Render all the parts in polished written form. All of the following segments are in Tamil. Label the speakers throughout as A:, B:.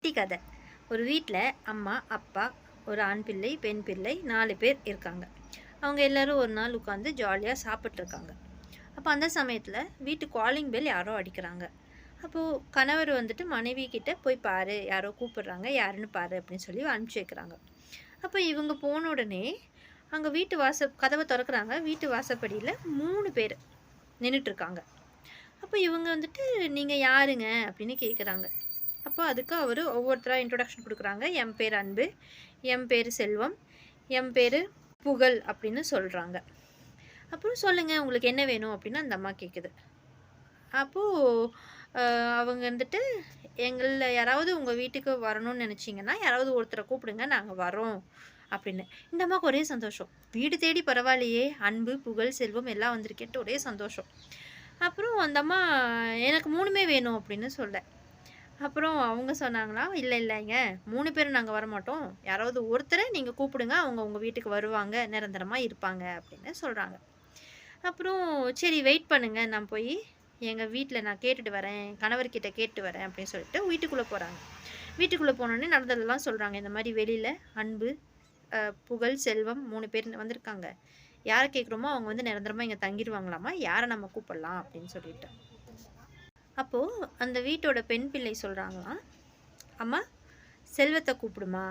A: குட்டி கதை. ஒரு வீட்டில் அம்மா, அப்பா, ஒரு ஆண் பிள்ளை, பெண் பிள்ளை 4 பேர் இருக்காங்க. அவங்க எல்லோரும் ஒரு நாள் உட்காந்து ஜாலியாக சாப்பிட்ருக்காங்க. அப்போ அந்த சமயத்தில் வீட்டு காலிங் பெல் யாரோ அடிக்கிறாங்க. அப்போது கணவர் வந்துட்டு மனைவி கிட்ட போய் பாரு, யாரோ கூப்பிடுறாங்க, யாருன்னு பாரு அப்படின்னு சொல்லி அனுப்பிச்சி வைக்கிறாங்க. அப்போ இவங்க போன உடனே அங்கே வீட்டு கதவை திறக்கிறாங்க. வீட்டு வாசப்படியில் 3 பேர் நின்றுட்டுருக்காங்க. அப்போ இவங்க வந்துட்டு நீங்கள் யாருங்க அப்படின்னு கேட்குறாங்க. அப்போ அதுக்கு அவர் ஒவ்வொருத்தராக இன்ட்ரொடக்ஷன் கொடுக்குறாங்க. என் பேர் அன்பு, என் பேர் செல்வம், என் பேர் புகழ் அப்படின்னு சொல்கிறாங்க. அப்புறம் சொல்லுங்கள் உங்களுக்கு என்ன வேணும் அப்படின்னு அந்த அம்மா கேட்குது. அப்போது அவங்க வந்துட்டு எங்களில் யாராவது உங்கள் வீட்டுக்கு வரணும்னு நினச்சிங்கன்னா யாராவது ஒருத்தரை கூப்பிடுங்க, நாங்கள் வரோம் அப்படின்னு. இந்த அம்மாவுக்கு ஒரே சந்தோஷம். வீடு தேடி பரவாயில்லையே, அன்பு, புகழ், செல்வம் எல்லாம் வந்திருக்கேன்ட்டு ஒரே சந்தோஷம். அப்புறம் அந்த அம்மா எனக்கு 3மே வேணும் அப்படின்னு சொல்ல. அப்புறம் அவங்க சொன்னாங்களா, இல்லைங்க 3 பேரும் நாங்கள் வரமாட்டோம், யாராவது ஒருத்தரை நீங்கள் கூப்பிடுங்க, அவங்க உங்கள் வீட்டுக்கு வருவாங்க, நிரந்தரமாக இருப்பாங்க அப்படின்னு சொல்கிறாங்க. அப்புறம் சரி வெயிட் பண்ணுங்கள், நான் போய் எங்கள் வீட்டில் நான் கேட்டுட்டு வரேன், கணவர்கிட்ட கேட்டு வரேன் அப்படின்னு சொல்லிட்டு வீட்டுக்குள்ளே போகிறாங்க. வீட்டுக்குள்ளே போனோடனே நடந்ததெல்லாம் சொல்கிறாங்க. இந்த மாதிரி வெளியில் அன்பு, புகழ், செல்வம் 3 பேர் வந்திருக்காங்க. யாரை கேட்குறோமோ அவங்க வந்து நிரந்தரமாக இங்கே தங்கிடுவாங்களாமா, யாரை நம்ம கூப்பிடலாம் அப்படின்னு சொல்லிட்டு. அப்போது அந்த வீட்டோட பெண் பிள்ளை சொல்கிறாங்களாம், அம்மா செல்வத்தை கூப்பிடுமா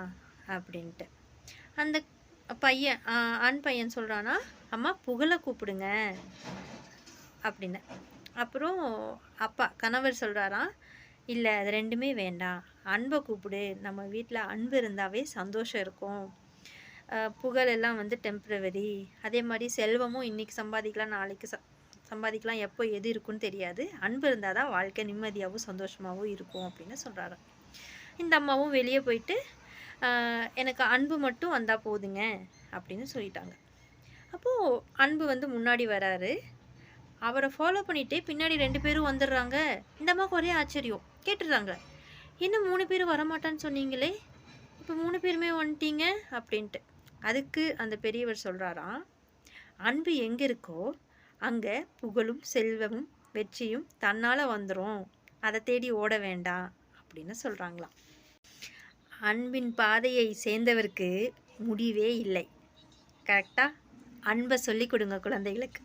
A: அப்படின்ட்டு. அந்த பையன் ஆண் பையன் சொல்கிறானா, அம்மா புகழை கூப்பிடுங்க அப்படின்னு. அப்புறம் அப்பா கணவர் சொல்கிறாராம், இல்லை அது 2மே வேண்டாம், அன்பை கூப்பிடு, நம்ம வீட்டில் அன்பு இருந்தாவே சந்தோஷம் இருக்கும், புகழெல்லாம் வந்து டெம்ப்ரவரி, அதே மாதிரி செல்வமும் இன்றைக்கி சம்பாதிக்கலாம், நாளைக்கு சம்பாதிக்கலாம், எப்போ எது இருக்குன்னு தெரியாது, அன்பு இருந்தால் தான் வாழ்க்கை நிம்மதியாகவும் சந்தோஷமாகவும் இருக்கும் அப்படின்னு சொல்கிறாரு. இந்த அம்மாவும் வெளியே போயிட்டு எனக்கு அன்பு மட்டும் வந்தால் போதுங்க அப்படின்னு சொல்லிட்டாங்க. அப்போது அன்பு வந்து முன்னாடி வராரு. அவரை ஃபாலோ பண்ணிகிட்டே பின்னாடி 2 பேரும் வந்துடுறாங்க. இந்த அம்மாவுக்கு ஒரே ஆச்சரியம். கேட்டுடுறாங்க, என்ன 3 பேரும் வரமாட்டான்னு சொன்னீங்களே, இப்போ 3 பேருமே வந்துட்டீங்க அப்படின்ட்டு. அதுக்கு அந்த பெரியவர் சொல்கிறாராம், அன்பு எங்கே இருக்கோ அங்கே புகழும் செல்வமும் வெற்றியும் தன்னால் வந்துடும், அதை தேடி ஓட வேண்டாம் அப்படின்னு சொல்கிறாங்களாம். அன்பின் பாதையை சேர்ந்தவருக்கு முடிவே இல்லை. கரெக்டாக அன்பை சொல்லிக் கொடுங்க குழந்தைகளுக்கு.